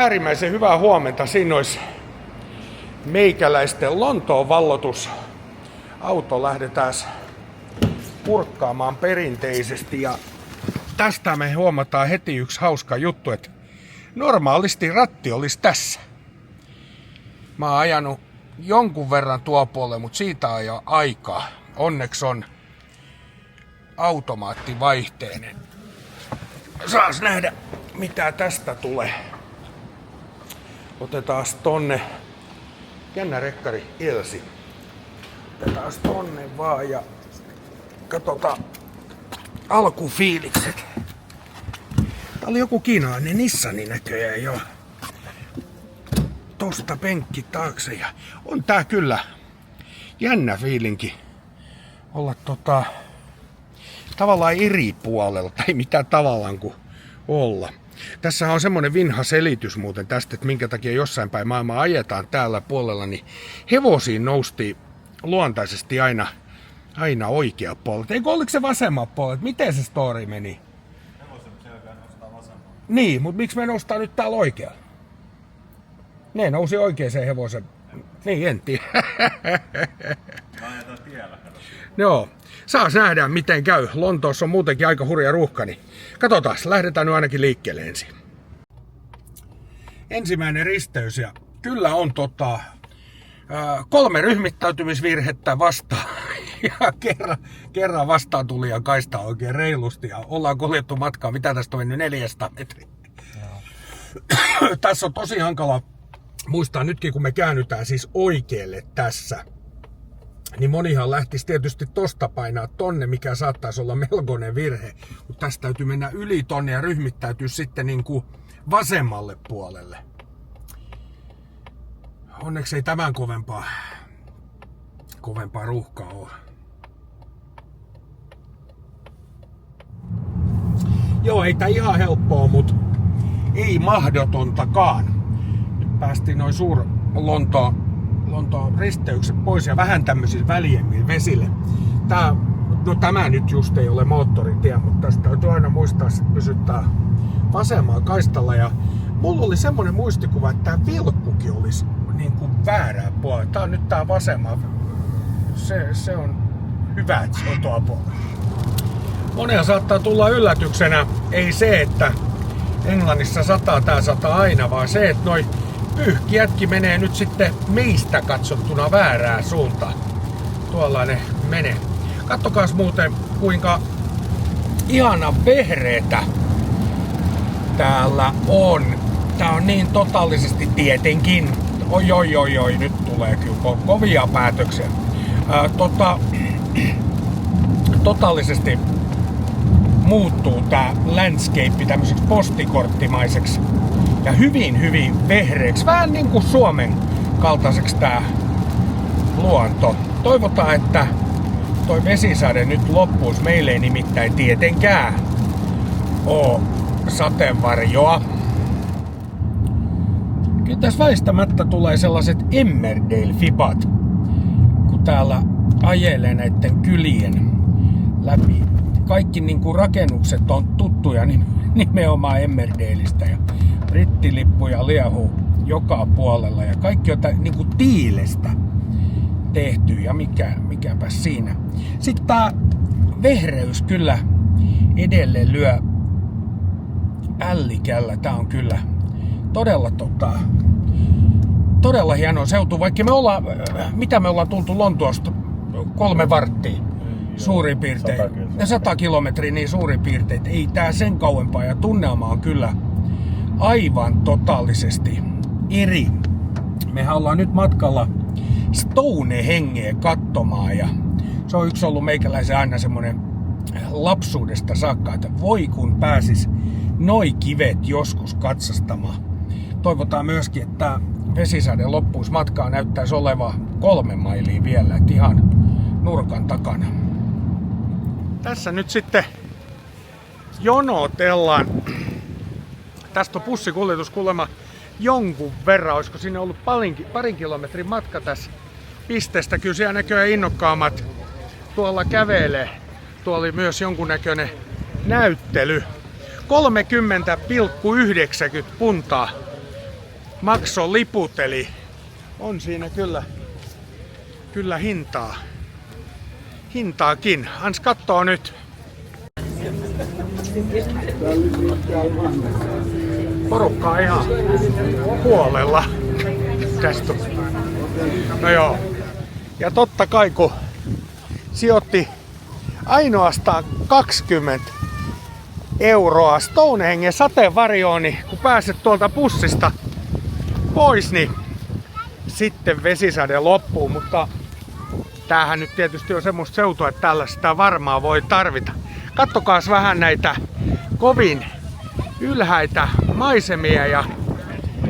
Äärimmäisen hyvää huomenta. Siinä olisi meikäläisten Lontoon vallotus. Auto lähdetään purkkaamaan perinteisesti ja tästä me huomataan heti yksi hauska juttu, että normaalisti ratti olisi tässä. Mä oon ajanut jonkun verran tuo puolelle, mutta siitä on jo aikaa. Onneksi on automaattivaihteinen. Saas nähdä mitä tästä tulee. Otetaan tonne. Jännä rekkari Elsi. Otetaan tonne vaan ja katsotaan alkufiilikset. Tää oli joku kiinalainen Nissani näköjään jo. Tosta penkki taakse ja on tää kyllä jännä fiilinki olla tavallaan eri puolella, tai mitä tavallaan kuin olla. Tässä on semmonen vinha selitys muuten tästä, että minkä takia jossain päin maailmaa ajetaan täällä puolella, niin hevosiin nousti luontaisesti aina oikea puolella. Eikö oliko se vasemman puolella? Miten se story meni? Hevosen selkään nostaa vasemman. Niin, mutta miksi me nostaa nyt täällä oikealla? Ne nousi oikeaan hevosen. Niin, en tiedä. Ajetaan tiellä. Joo. Saas nähdä miten käy. Lontoossa on muutenkin aika hurja ruuhka, niin katsotaan, lähdetään nyt ainakin liikkeelle ensin. Ensimmäinen risteys ja kyllä on 3 ryhmittäytymisvirhettä vastaan ja kerran vastaan tuli ja kaistaa oikein reilusti ja ollaan kuljettu matkaa, mitä tästä on mennyt 400 metriä. Tässä on tosi hankala muistaa nytkin kun me käännytään siis oikealle tässä. Niin monihan lähtisi tietysti tosta painaa tonne, mikä saattaisi olla melkoinen virhe. Mutta tästä täytyy mennä yli tonne ja ryhmittäytyy sitten niin kuin vasemmalle puolelle. Onneksi ei tämän kovempaa ruuhkaa ole. Joo, ei tää ihan helppoa, mutta ei mahdotontakaan. Nyt päästiin noin Lontoon risteykset pois ja vähän tämmöisillä väljemmillä vesille. Tämä nyt just ei ole moottoritie, mutta tästä täytyy aina muistaa sit pysyttää vasemmalla kaistalla. Ja mulla oli semmonen muistikuva, että tää vilkkukin olisi niin kuin väärää puolella. Tää on nyt tää vasemmalla. Se on hyvä, että se on tuo puolella. Monella saattaa tulla yllätyksenä, ei se, että Englannissa sataa, tää sataa aina, vaan se, että noi pyyhkijätkin menee nyt sitten meistä katsottuna väärään suuntaan. Tuolla ne menee. Kattokaas muuten kuinka ihana vehreetä täällä on. Tää on niin totaalisesti tietenkin. Oi, nyt tulee kyllä kovia päätöksiä. Totaalisesti muuttuu tää landscape tämmöiseksi postikorttimaiseksi ja hyvin vehreäksi, vähän niin kuin Suomen kaltaiseksi tää luonto. Toivotaan, että toi vesisade nyt loppuisi. Meille ei nimittäin tietenkään oo sateenvarjoa. Kyllä tässä väistämättä tulee sellaiset Emmerdale-fibat, kun täällä ajelee näitten kylien läpi. Kaikki niin kuin rakennukset on tuttuja nimenomaan Emmerdaleista ja brittilippuja liehuu joka puolella ja kaikki on niin kuin tiilestä tehty ja mikäpä siinä. Sitten tää vehreys kyllä edelleen lyö ällikällä. Tää on kyllä todella hieno seutu, vaikka me ollaan, mitä me ollaan tultu Lontoosta 3 varttia suurin piirtein. 100 kilometriä niin suurin piirtein. Ei tää sen kauempaa ja tunnelma on kyllä aivan totaalisesti eri. Mehän ollaan nyt matkalla Stonehengeen katsomaan ja se on yksi ollut meikäläisen aina semmonen lapsuudesta saakka, että voi kun pääsis noi kivet joskus katsastamaan. Toivotaan myöskin, että vesisade loppuisi matkaa näyttäisi olevan 3 mailia vielä, että ihan nurkan takana. Tässä nyt sitten jonotellaan. Tästä on bussikuljetus kuulemma jonkun verran. Olisiko sinne ollut parin kilometrin matka tässä pisteestä. Kyllä siellä näköjään innokkaammat tuolla kävelee. Tuolla oli myös jonkunnäköinen näyttely. 30,90 puntaa maksoi liput, eli on siinä kyllä hintaakin. Ans kattoo nyt. Porukkaa ihan huolella. Tästä. No joo. Ja totta kai kun sijoitti ainoastaan 20 euroa Stonehengen sateenvarjoon, niin kun pääset tuolta bussista pois, niin sitten vesisade loppuu. Mutta tämähän nyt tietysti on semmoista seutua, että tällaista varmaan voi tarvita. Kattokaas vähän näitä kovin ylhäitä maisemia ja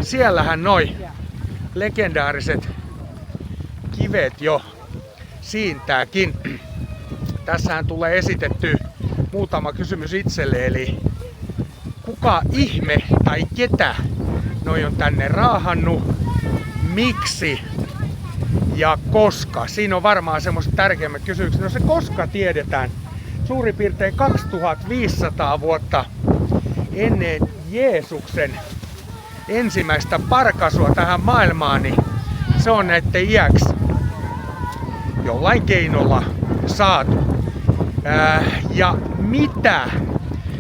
siellähän noi legendaariset kivet jo siintääkin. Tässähän tulee esitetty muutama kysymys itselle, eli kuka ihme tai ketä noi on tänne raahannut, miksi ja koska. Siinä on varmaan semmoiset tärkeimmät kysymykset. No se koska tiedetään. Suurin piirtein 2500 vuotta ennen Jeesuksen ensimmäistä parkaisua tähän maailmaan, niin se on näitten iäksi jollain keinolla saatu. Ja mitä?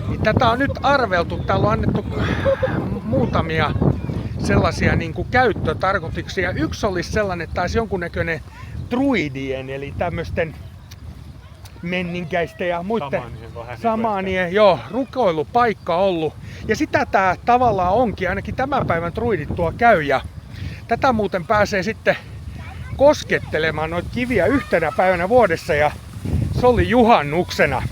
Niin tätä on nyt arveltu. Täällä on annettu muutamia sellaisia niin kuin käyttötarkoituksia. Yksi olisi sellainen, että taisi jonkunnäköinen druidien, eli tämmöisten menninkäisten ja muiden samaanien rukoilupaikka ollut. Ja sitä tää tavallaan onkin, ainakin tämän päivän druidit tuo käy. Ja tätä muuten pääsee sitten koskettelemaan noita kiviä yhtenä päivänä vuodessa, ja se oli juhannuksena.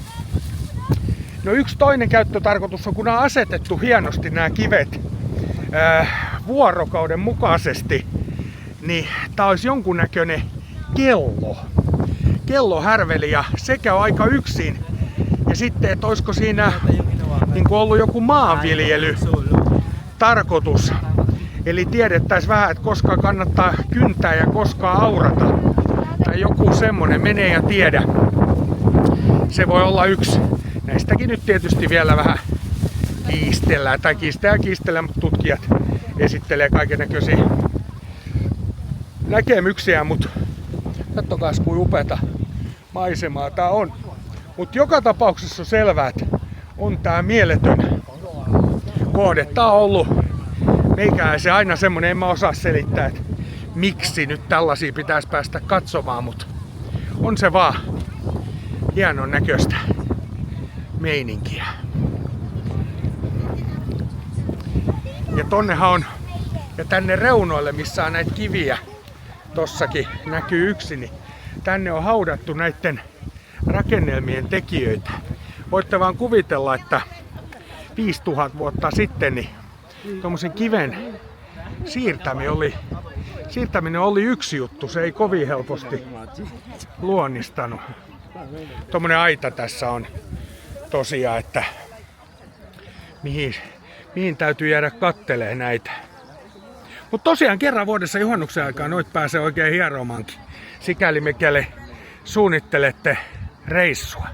No yksi toinen käyttötarkoitus on, kun on asetettu hienosti nämä kivet vuorokauden mukaisesti, niin tää olisi jonkunnäköinen kellohärveli, ja sekä on aika yksin. Ja sitten, että olisiko siinä niin kuin ollut joku maanviljely tarkoitus. Eli tiedettäisiin vähän, että koska kannattaa kyntää ja koska aurata. Tai joku semmonen, menee ja tiedä. Se voi olla yksi. Näistäkin nyt tietysti vielä vähän kiistellään. Tai kiistellään, mutta tutkijat esittelee kaikennäköisiä näkemyksiä. Mutta kattokaas kuin upeata maisemaa tää on. Mutta joka tapauksessa on selvää, että on tää mieletön kohde. Tää on ollut meikäläisen aina semmonen, en mä osaa selittää, että miksi nyt tällaisia pitäisi päästä katsomaan, mutta on se vaan hienon näköistä meininkiä. Ja tonnehan on, ja tänne reunoille, missä on näitä kiviä, tossakin näkyy yksi, niin tänne on haudattu näiden rakennelmien tekijöitä. Voitte vaan kuvitella, että 5000 vuotta sitten niin tuommoisen kiven siirtäminen oli yksi juttu. Se ei kovin helposti luonnistanut. Tuommoinen aita tässä on tosiaan, että mihin täytyy jäädä kattelee näitä. Mutta tosiaan kerran vuodessa juhannuksen aikaa noit pääsee oikein hieromaankin. Sikäli mikäli suunnittelette reissua.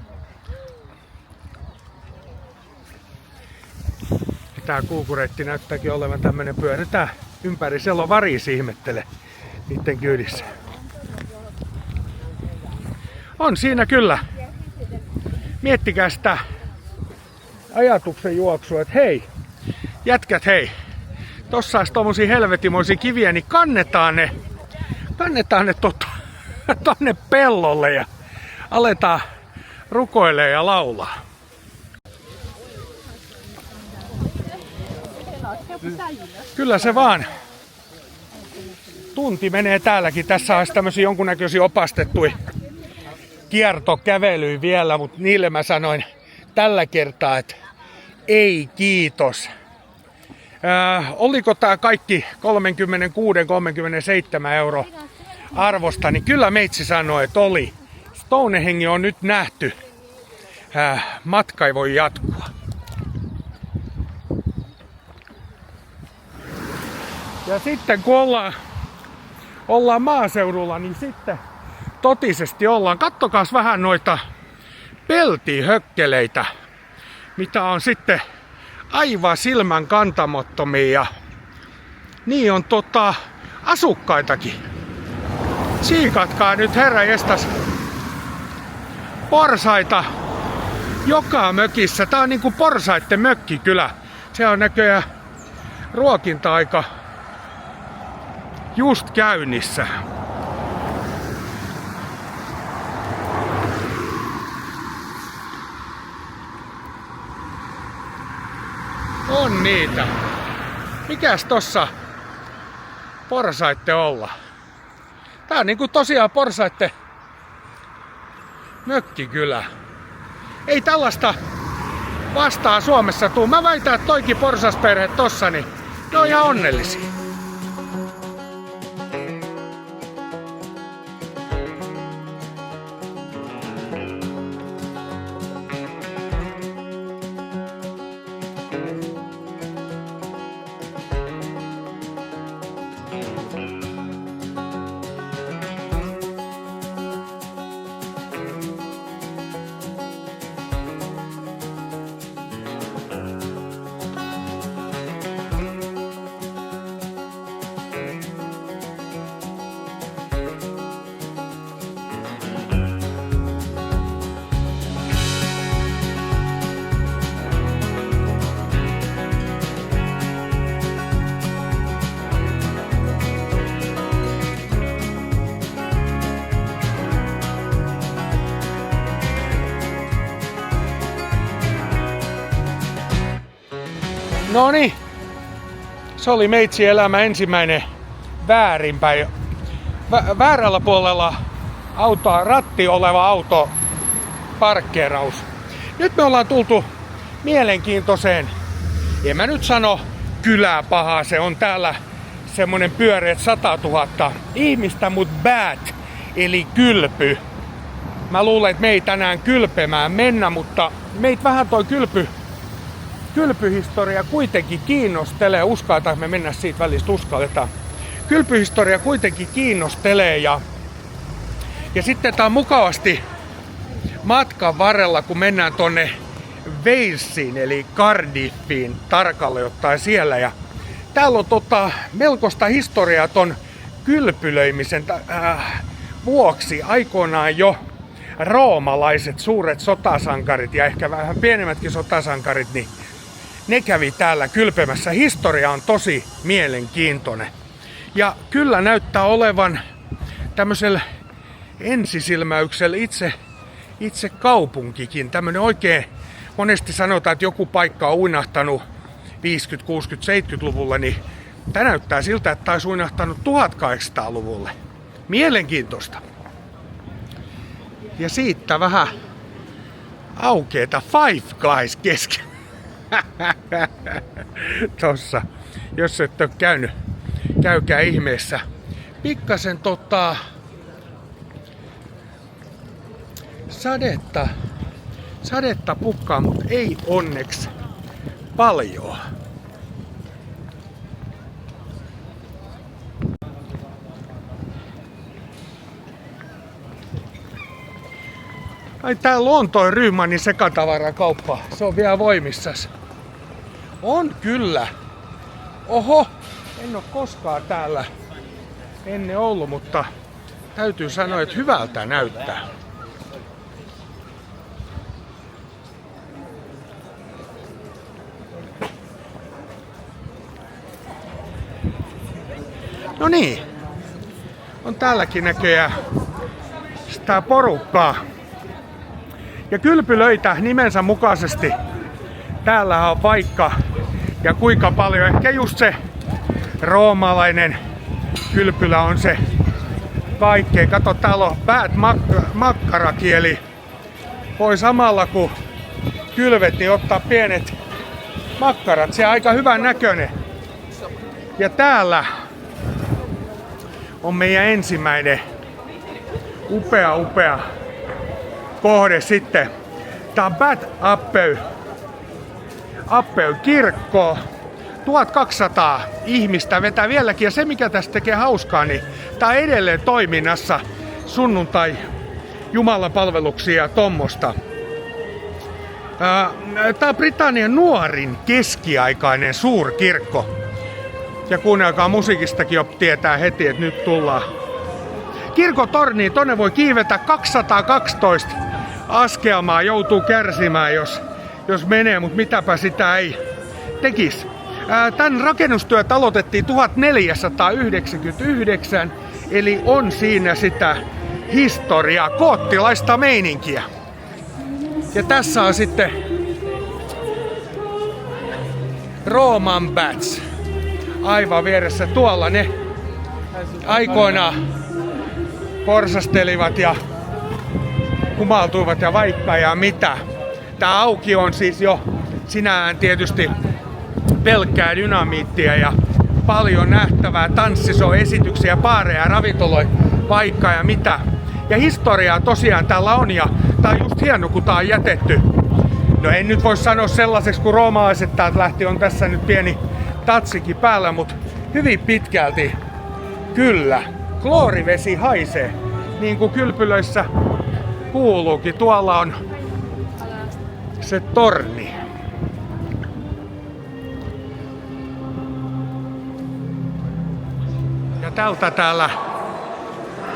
Tää kulkureitti näyttääkin olevan tämmönen, pyöritään ympäri. Siellä on varis, ihmettele niitten kyydissä. On siinä kyllä. Miettikää sitä ajatuksen juoksua, että hei, jätkät hei, tossa olisi tommosia helvetimoisia kiviä, niin kannetaan ne tonne pellolle ja aletaan rukoilee ja laulaa. Kyllä se vaan. Tunti menee täälläkin. Tässä olisi tämmöisiä jonkunnäköisiä opastettuja kiertokävelyjä vielä, mutta niille mä sanoin tällä kertaa, että ei kiitos. Oliko tää kaikki 36-37 euro arvosta, niin kyllä meitsi sanoi, että oli. Stonehengi on nyt nähty. Matka ei voi jatkua. Ja sitten kun ollaan maaseudulla, niin sitten totisesti ollaan. Kattokaas vähän noita peltihökkeleitä, mitä on sitten aivan silmän kantamattomia. niin on asukkaitakin. Siikatkaa nyt herranjestas porsaita joka mökissä. Tää on niinku porsaitten mökkikylä. Se on näköjään ruokinta-aika just käynnissä. On niitä. Mikäs tossa porsaitte olla? Tää on niinku tosiaan porsaitte mökkikylä. Ei tällaista vastaa Suomessa tuu. Mä väitän, että toikin porsasperhe tossa, niin ne on ihan onnellisia. Noniin, se oli meitsi elämä ensimmäinen väärinpäin. Väärällä puolella ratti oleva auto parkkeeraus. Nyt me ollaan tultu mielenkiintoiseen, en mä nyt sano kylää pahaa, se on täällä semmonen pyöreät 100 000 ihmistä, mut bad, eli kylpy. Mä luulen, että me ei tänään kylpemään mennä, mutta meitä vähän toi kylpyhistoria kuitenkin kiinnostelee. Uskaltaa me mennä siitä välistä, uskalletaan. Kylpyhistoria kuitenkin kiinnostelee ja sitten tää on mukavasti matkan varrella, kun mennään tonne Walesiin eli Cardiffiin tarkalleen ottaen siellä. Ja täällä on melkoista historiaa ton kylpylöimisen vuoksi. Aikoinaan jo roomalaiset suuret sotasankarit ja ehkä vähän pienemmätkin sotasankarit, niin ne kävi täällä kylpemässä. Historia on tosi mielenkiintoinen. Ja kyllä näyttää olevan tämmöisellä ensisilmäyksellä itse kaupunkikin. Tämmönen oikein, monesti sanotaan, että joku paikka on uinahtanut 50, 60, 70-luvulle, niin tämä näyttää siltä, että taisi uinahtanut 1800-luvulle. Mielenkiintoista. Ja siitä vähän aukeeta Five Guys kesken. Tossa, jos et ole käynyt, käykää ihmeessä. Pikkasen sadetta pukkaa, mutta ei onneksi paljon. Ai täällä on toi Rydmanin sekatavarakauppa. Se on vielä voimissas. On kyllä. Oho, en oo koskaan täällä ennen ollut, mutta täytyy sanoa, että hyvältä näyttää. No niin, on täälläkin näköjään sitä porukkaa. Ja kylpylöitä nimensä mukaisesti. Täällä on vaikka ja kuinka paljon. Ehkä just se roomalainen kylpylä on se kaikkein. Kato, täällä on päät makkarakieli. Voi samalla kun kylvet, niin ottaa pienet makkarat. Se on aika hyvän näköinen. Ja täällä on meidän ensimmäinen upea kohde sitten. Tää on Bad Appel kirkko. 1200 ihmistä vetää vieläkin. Ja se mikä tästä tekee hauskaa, niin tää on edelleen toiminnassa sunnuntai Jumalan palveluksia ja tommosta. Tää on Britannian nuorin keskiaikainen suurkirkko. Ja kuunnelkaa, musiikistakin jo tietää heti, että nyt tullaan. Kirkon torniin, tonne voi kiivetä 212 askelmaa, joutuu kärsimään, jos menee, mutta mitäpä sitä ei tekisi. Tän rakennustyöt aloitettiin 1499, eli on siinä sitä historiaa, koottilaista meininkiä. Ja tässä on sitten Rooman Bats aivan vieressä. Tuolla ne aikoinaan porsastelivat ja humaltuivat ja vaikka ja mitä. Tää auki on siis jo sinään tietysti pelkkää dynamiittia ja paljon nähtävää, tanssiso-esityksiä, baareja, ravintoloja, paikkaa ja mitä. Ja historiaa tosiaan täällä on ja tää on just hieno, kun tää on jätetty. No en nyt voi sanoa sellaiseksi, kun roomalaiset täältä lähti, on tässä nyt pieni tatsikin päällä, mutta hyvin pitkälti kyllä. Kloorivesi haisee, niin kuin kylpylöissä kuuluukin. Tuolla on se torni. Ja tältä täällä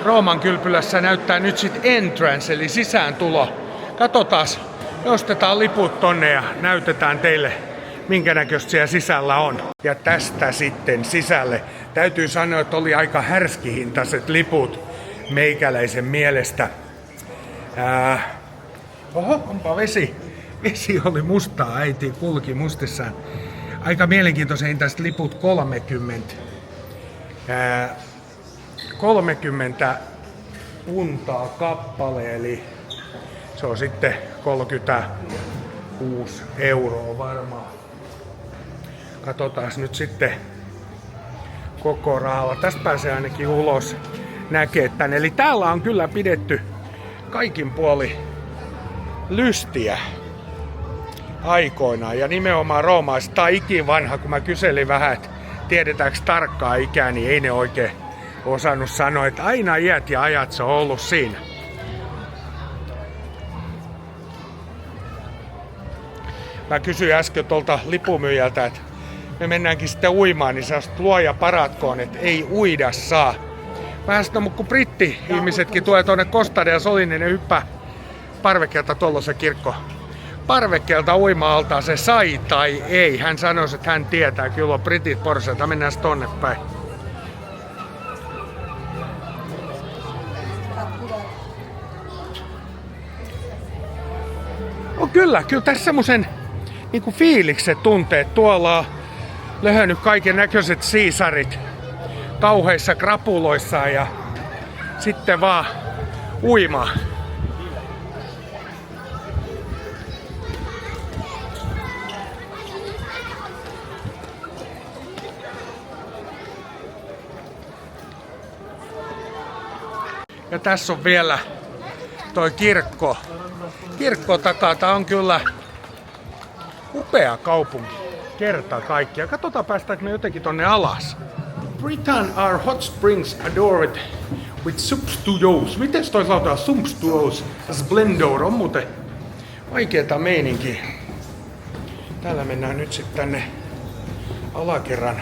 Rooman kylpylässä näyttää nyt sit entrance, eli sisääntulo. Katsotaan, ostetaan liput tonne ja näytetään teille, minkä näköistä siellä sisällä on. Ja tästä sitten sisälle. Täytyy sanoa, että oli aika härskihintaiset liput meikäläisen mielestä. Oho, onpa vesi. Vesi oli mustaa, äiti kulki mustissaan. Aika mielenkiintoisen hintaiset liput 30 puntaa kappale, eli se on sitten 36 € varmaan. Katsotaan nyt sitten koko rahalla. Tästä pääsee ainakin ulos näkee tän. Eli täällä on kyllä pidetty kaikin puoli lystiä aikoinaan. Ja nimenomaan roomalaiset. Tää on ikivanha, kun mä kyselin vähän, että tiedetäänkö tarkkaa ikää, niin ei ne oikein osannut sanoa, että aina iät ja ajat se on ollut siinä. Mä kysyin äsken tuolta lipumyyjältä, että me mennäänkin sitten uimaan, niin sä luoja paratkoon, että ei uida saa. Vähän sitä, mutta kun britti-ihmisetkin tulee tuonne Costa del Soliin, niin ne hyppää parvekkeelta, tuolla se kirkko. Parvekkeelta uima-altaan se sai tai ei. Hän sanoi, että hän tietää, kyllä on britit porsaita, mennään tonne päin. Kyllä tässä semmosen niinku fiilikset tuntee. Tuolla on löhönnyt kaiken näköiset siisarit kauheissa krapuloissa ja sitten vaan uimaa. Ja tässä on vielä toi kirkko. Kirkko takaa. Tää on kyllä upea kaupunki. Kerta kaikkiaan. Katsotaan, päästäänkö me jotenkin tonne alas. Britain are hot springs adored with sumptuous. Miten toi sanotaan? Sumptuous splendor. On muuten vaikeeta meininki. Täällä mennään nyt sitten tänne alakerran.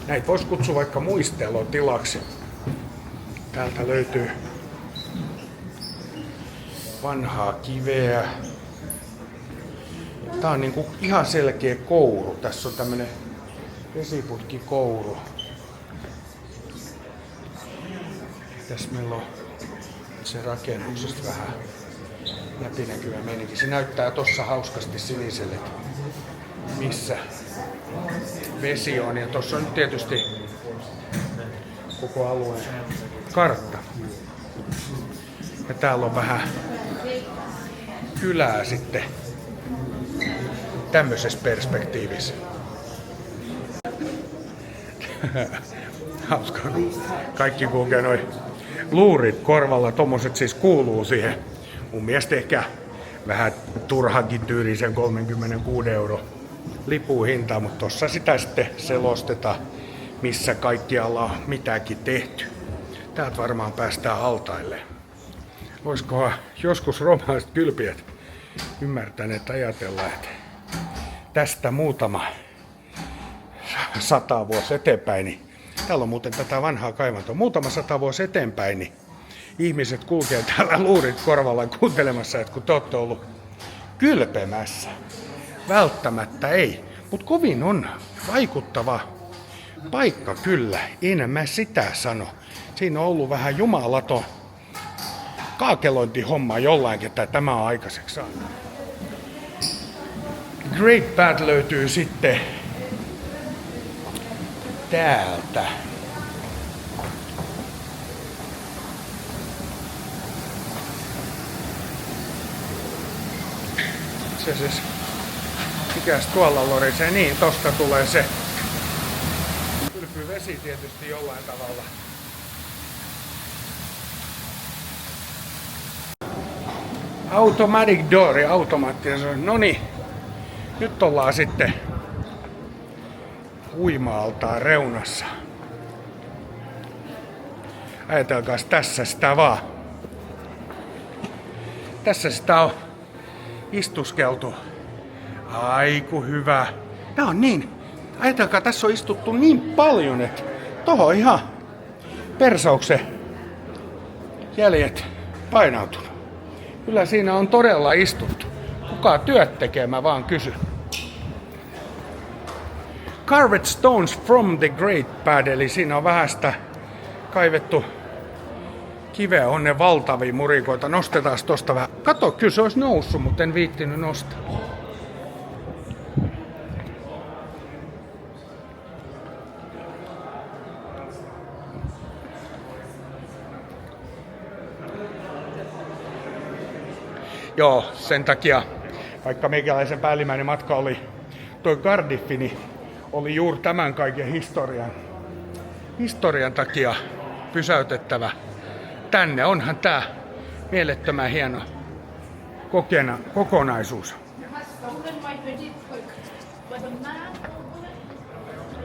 Näitä vois kutsua vaikka muistelotilaksi. Täältä löytyy vanhaa kiveä. Tää on niinku ihan selkeä kouru. Tässä on tämmönen vesiputkikouru. Tässä meillä on se rakennuksesta vähän läpinäkyvä meininki. Se näyttää tossa hauskasti siniselle, missä vesi on. Ja tossa on nyt tietysti koko alueen kartta. Ja täällä on vähän kylää sitten tämmöisessä perspektiivissä. Hauskaa, kun kaikki kulkee noin luurit korvalla. Tommoset siis kuuluu siihen. Mun mielestä ehkä vähän turhankin tyylisen 36 € lipun hintaa, mutta tossa sitä sitten selostetaan, missä kaikkialla on mitäkin tehty. Täältä varmaan päästään altaille. Voisikohan joskus roomalaiset kylpijät ymmärtäneet ajatella, että tästä muutama 100 vuosi eteenpäin, niin täällä on muuten tätä vanhaa kaivantoa. Muutama 100 vuosi eteenpäin, niin ihmiset kulkee täällä luurit korvalla kuuntelemassa, että kun te olette ollut kylpemässä. Välttämättä ei, mutta kovin on vaikuttava paikka kyllä, en mä sitä sano. Siinä on ollut vähän jumalaton kaakelointihomma jollain, ketä tämä on aikaiseksi saanut. Great Bad löytyy sitten täältä. Se siis, mikäs tuolla lorisee, niin tosta tulee se kylpyvesi tietysti jollain tavalla. Automatic doori, automaattinen. No niin, nyt ollaan sitten uima-altaan reunassa. Ajatelkaas tässä sitä vaan. Tässä sitä on istuskeltu. Aiku hyvä. Tää on niin. Ajatelkaa, tässä on istuttu niin paljon, että tohon ihan persauksen jäljet painautunut. Kyllä siinä on todella istuttu. Kuka työt tekee, mä vaan kysyn. Carved stones from the Great Bad, eli siinä on vähän sitä kaivettu kiveä, on ne valtavia murikoita. Nostetaan tosta vähän. Kato, kyllä se olisi noussut, mutta en viittinyt nostaa. Joo, sen takia, vaikka meikäläisen päällimmäinen matka oli toi Cardiffi, niin oli juuri tämän kaiken historian takia pysäytettävä tänne. Onhan tää mielettömän hieno kokonaisuus.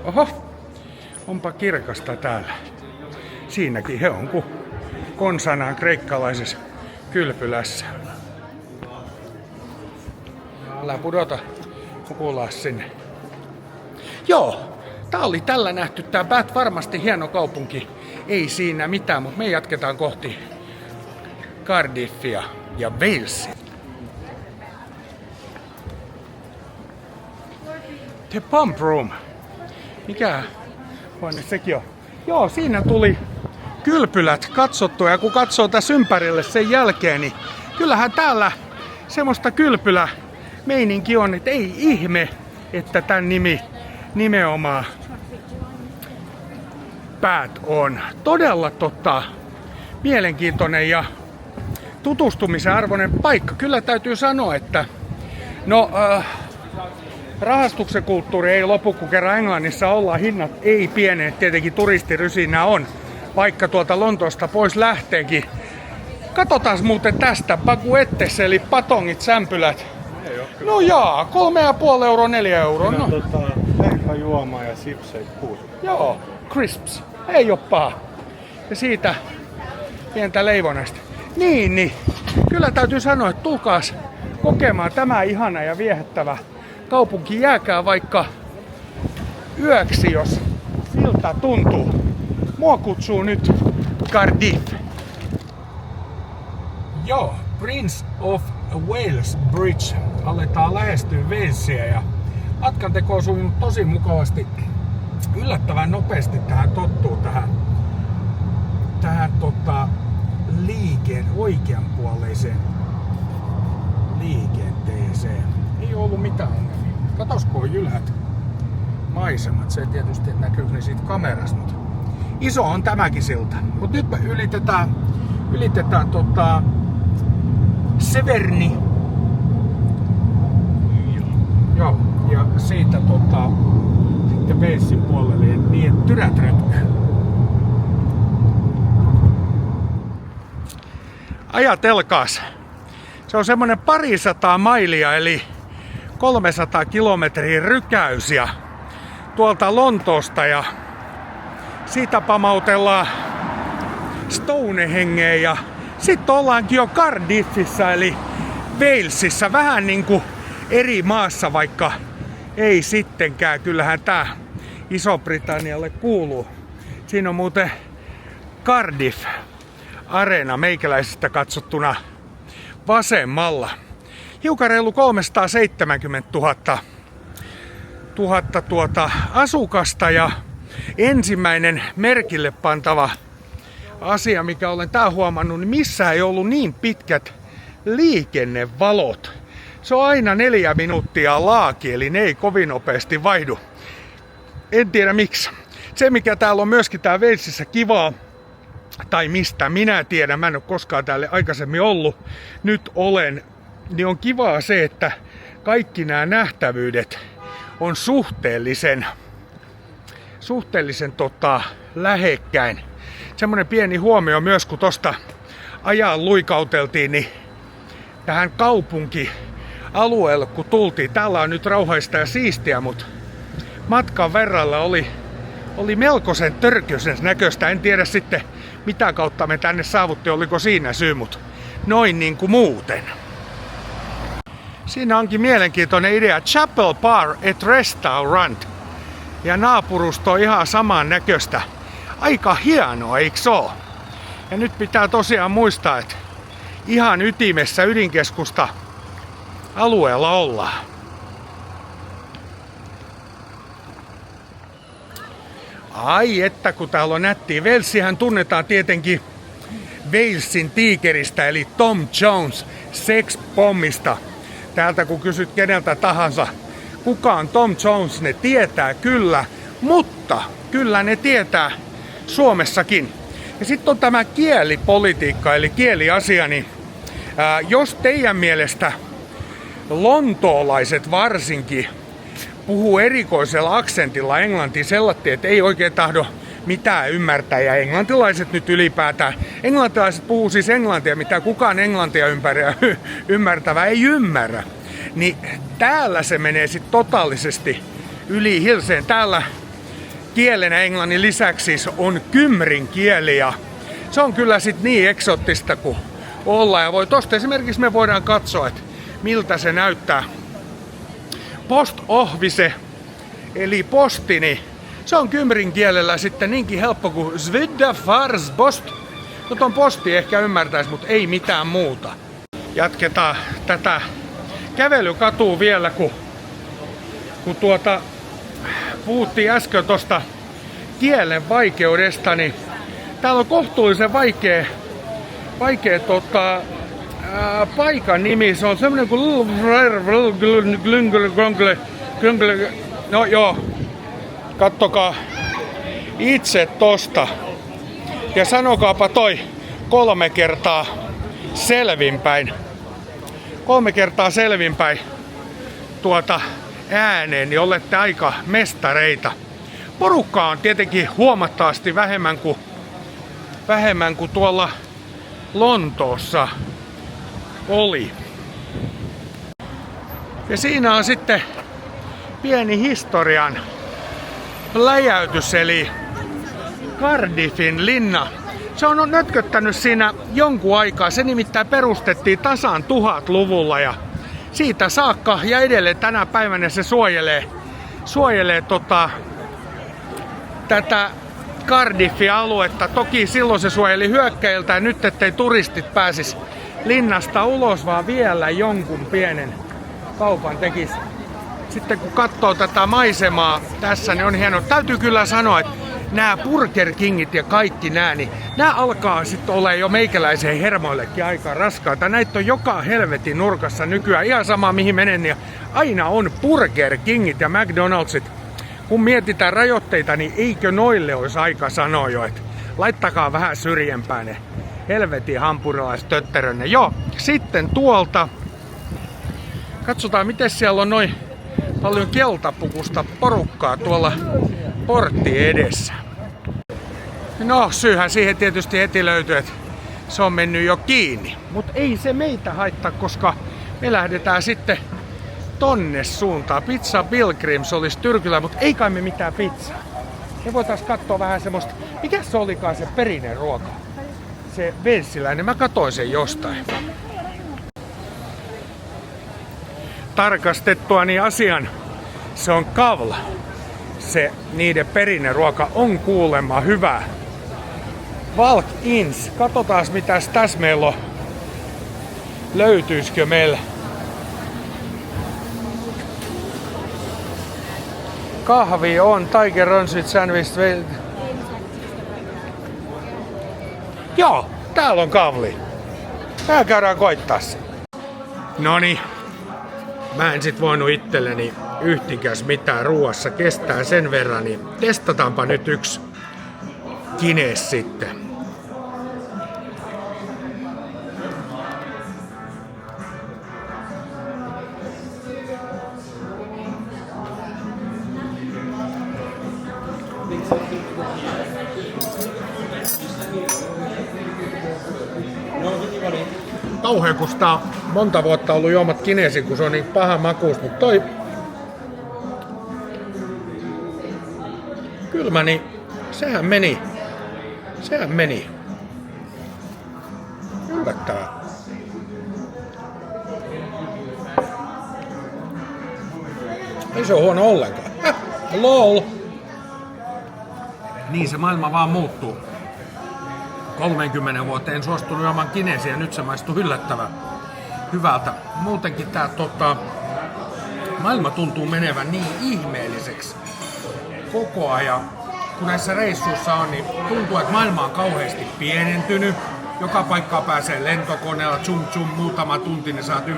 Oho, onpa kirkasta täällä. Siinäkin he on kuin konsanaan kreikkalaisessa kylpylässä. Älä pudota, kuulaa sinne. Joo, tää oli tällä nähty tää Bath, varmasti hieno kaupunki. Ei siinä mitään, mutta me jatketaan kohti Cardiffia ja Walesia. The Pump Room. Mikä huone sekin on? Joo, siinä tuli kylpylät katsottua, ja kun katsoo tässä ympärille sen jälkeen, niin kyllähän täällä semmoista kylpylämeininki on, että ei ihme, että tän nimi nimenomaan Bath on. Todella mielenkiintoinen ja tutustumisen arvoinen paikka. Kyllä täytyy sanoa, että rahastuksen kulttuuri ei lopu, kun kerran Englannissa ollaan. Hinnat ei pieneet, tietenkin turistirysinä on, vaikka tuolta Lontoosta pois lähteekin. Katsotaan muuten tästä baguettes, eli patongit, sämpylät. No jaa, 3,5 euroa, 4 euroa. No. Leipä-juomaa ja sipsejä 6. Joo, crisps. Ei oo paha. Ja siitä pientä leivonasta. Niin. Kyllä täytyy sanoa, että tulkaas kokemaan tämä ihana ja viehättävä kaupunki. Jääkää vaikka yöksi, jos siltä tuntuu. Mua kutsuu nyt Cardiff. Joo, Prince of Wales Bridge. Aletaan lähestyä Walesia ja matkanteko on sujunut tosi mukavasti. Yllättävän nopeasti tähän tottuu tähän liikeen oikeanpuoleiseen liikenteeseen. Ei ollut mitään ongelmia. Katos, kun on jylhät maisemat. Se tietysti näkyy ne siitä kamerasta, mutta iso on tämäkin silta. Mut nyt me ylitetään Severni. Joo, ja siitä sitten Walesin puolelle niin Tyrät-rötky. Ajatelkaas, se on semmonen 200 mailia eli 300 kilometrin rykäys ja tuolta Lontoosta ja siitä pamautellaan Stonehengeen ja sitten ollaankin jo Cardiffissa eli Walesissa, vähän niinku eri maassa, vaikka ei sittenkään. Kyllähän tää Iso-Britannialle kuuluu. Siinä on muuten Cardiff Arena meikäläisestä katsottuna vasemmalla. Hiukan reilu 370 000 asukasta ja ensimmäinen merkille pantava asia, mikä olen tää huomannut, niin missään ei ollut niin pitkät liikennevalot. Se on aina 4 minuuttia laaki, eli ne ei kovin nopeasti vaihdu. En tiedä miksi. Se mikä täällä on myöskin tää Walesissa kivaa, tai mistä minä tiedän, mä en ole koskaan täällä aikaisemmin ollut, nyt olen, niin on kivaa se, että kaikki nämä nähtävyydet on suhteellisen lähekkäin. Semmonen pieni huomio myös, kun tosta ajan luikauteltiin, niin tähän kaupunkialueelle kun tultiin, täällä on nyt rauhaista ja siistiä, mutta matkan verralla oli melkoisen törkyisen näköistä. En tiedä sitten mitä kautta me tänne saavuttiin, oliko siinä syy, mutta noin niin kuin muuten. Siinä onkin mielenkiintoinen idea. Chapel Bar et Restaurant. Ja naapurusto on ihan saman näköistä. Aika hienoa, eikö oo? Ja nyt pitää tosiaan muistaa, että ihan ytimessä ydinkeskusta alueella ollaan. Ai että kun täällä on nättiä. Walesihän tunnetaan tietenkin Walesin tiikeristä eli Tom Jones sex-pommista. Täältä kun kysyt keneltä tahansa, kuka on Tom Jones, ne tietää kyllä, mutta kyllä ne tietää Suomessakin. Ja sitten on tämä kielipolitiikka eli kieliasia, niin jos teidän mielestä lontoolaiset varsinkin puhuu erikoisella aksentilla englantia sellainen, että ei oikein tahdo mitään ymmärtää. Ja englantilaiset nyt ylipäätään. Englantilaiset puhuu siis englantia, mitä kukaan englantia ymmärtävä ei ymmärrä. Niin täällä se menee sitten totaalisesti yli hilseen. Täällä kielenä englannin lisäksi siis on kymrin kieli ja se on kyllä sitten niin eksoottista kuin olla. Ja tosta esimerkiksi me voidaan katsoa, että miltä se näyttää. Post office, eli posti, niin se on kymrin kielellä sitten niinkin helppo kuin Svidda Fars Post. No ton posti ehkä ymmärtäisi, mutta ei mitään muuta. Jatketaan tätä kävelykatua vielä, kun puhuttiin äsken tosta kielen vaikeudesta, niin täällä on kohtuullisen vaikea paikan nimi. Se on semmonen kuin no joo, kattokaa itse tosta ja sanokaapa toi 3 kertaa selvinpäin. 3 kertaa selvinpäin ääneen, niin olette aika mestareita. Porukkaa on tietenkin huomattavasti vähemmän kuin tuolla Lontoossa oli. Ja siinä on sitten pieni historian läjäytys, eli Cardiffin linna. Se on nötköttänyt siinä jonkun aikaa. Se nimittäin perustettiin tasan 1000-luvulla ja siitä saakka ja edelleen tänä päivänä se suojelee tätä Cardiffin aluetta. Toki silloin se suojeli hyökkäiltä ja nyt ettei turistit pääsisi linnasta ulos, vaan vielä jonkun pienen kaupan tekisi. Sitten kun katsoo tätä maisemaa tässä, niin on hienoa. Täytyy kyllä sanoa, että nämä Burger Kingit ja kaikki nämä, niin nämä alkaa sitten olla jo meikäläisen hermoillekin aika raskaita. Näitä on joka helvetin nurkassa nykyään. Ihan sama mihin menen, niin aina on Burger Kingit ja McDonald'sit. Kun mietitään rajoitteita, niin eikö noille olisi aika sanoa jo, että laittakaa vähän syrjempään ne helvetin hampurilaistötterönne. Joo, sitten tuolta. Katsotaan, miten siellä on noin paljon keltapukusta porukkaa tuolla portti edessä. No, syyhän siihen tietysti heti löytyy, että se on mennyt jo kiinni. Mutta ei se meitä haittaa, koska me lähdetään sitten tonne suuntaan. Pizza Pilgrims olisi Tyrkyllä, mutta ei kai me mitään pizzaa. Me voitais katsoa vähän semmoista, mikä se olikaan se perinen ruoka? Se vensiläinen, mä katoin sen jostain. Tarkastettuani asian, se on kavla. se niiden perinneruoka on kuulemma hyvä. Valk Inns. Katsotaan mitäs tässä meillä on. Löytyisikö meillä? Kahvi on, Tiger Runs with Sandwich. Joo, täällä on kahvi. Tää käydään koittaa se. Noniin. Mä en sit voinut itselleni yhtikäs mitään ruuassa kestää sen verran, niin testataanpa nyt yksi Guinness sitten. Kauhea, kun sitä on monta vuotta ollut juomat Guinnessin, kun se on niin paha makuus, mutta toi kylmä, niin sehän meni. Yllättävää. Ei se ole huono ollenkaan. Lol. Niin se maailma vaan muuttuu. 30 vuoteen en suostunut juomaan Guinnessia ja nyt se maistuu yllättävän hyvältä. Muutenkin tää maailma tuntuu menevän niin ihmeelliseksi koko ajan. Kun näissä reissuissa on, niin tuntuu, että maailma on kauheasti pienentynyt. Joka paikkaa pääsee lentokoneella, tsum muutama tunti, niin saat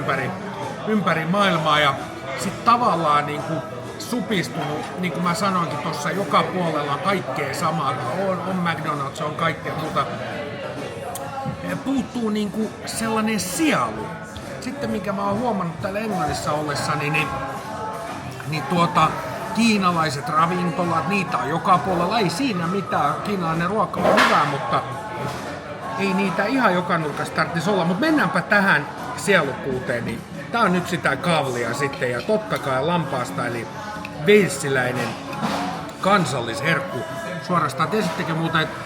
ympäri maailmaa. Ja sit tavallaan niin kuin supistunut, niin kuin mä sanoinkin tuossa, joka puolella on kaikkea samaa. On McDonald's, on kaikkea muuta. Puuttuu niin kuin sellainen sielu. Sitten minkä mä oon huomannut täällä Englannissa ollessani, niin kiinalaiset ravintolat, niitä on joka puolella. Ei siinä mitään, kiinalainen ruoka on hyvä, mutta ei niitä ihan joka nurkassa tarvitsisi olla. Mutta mennäänpä tähän sielukkuuteen, niin tää on nyt sitä kavlia sitten, ja totta kai lampaasta, eli walesiläinen kansallisherkku. Suorastaan, tiesittekö muuten, että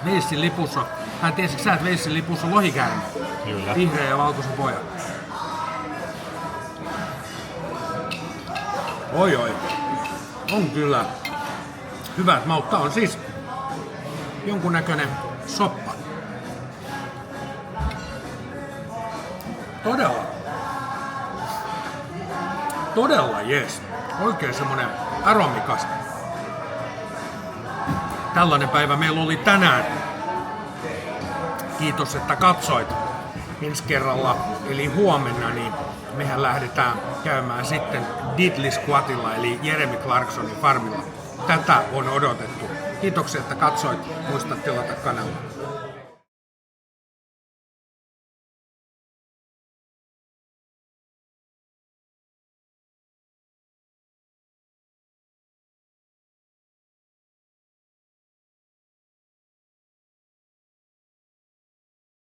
Walesin lipussa, tiesitkö sä, että Walesin lipussa on lohikäärme? Kyllä. Vihreä ja valkoisen pojan. Oi. On kyllä hyvät maut. Tää on siis jonkunnäköinen soppa. Todella jees. Oikein semmonen aromikas. Tällainen päivä meillä oli tänään. Kiitos, että katsoit. Ensi kerralla, eli huomenna, niin mehän lähdetään käymään sitten Diddley Squatilla, eli Jeremy Clarksonin farmilla. Tätä on odotettu. Kiitoksia, että katsoit. Muista tilata kanavaa.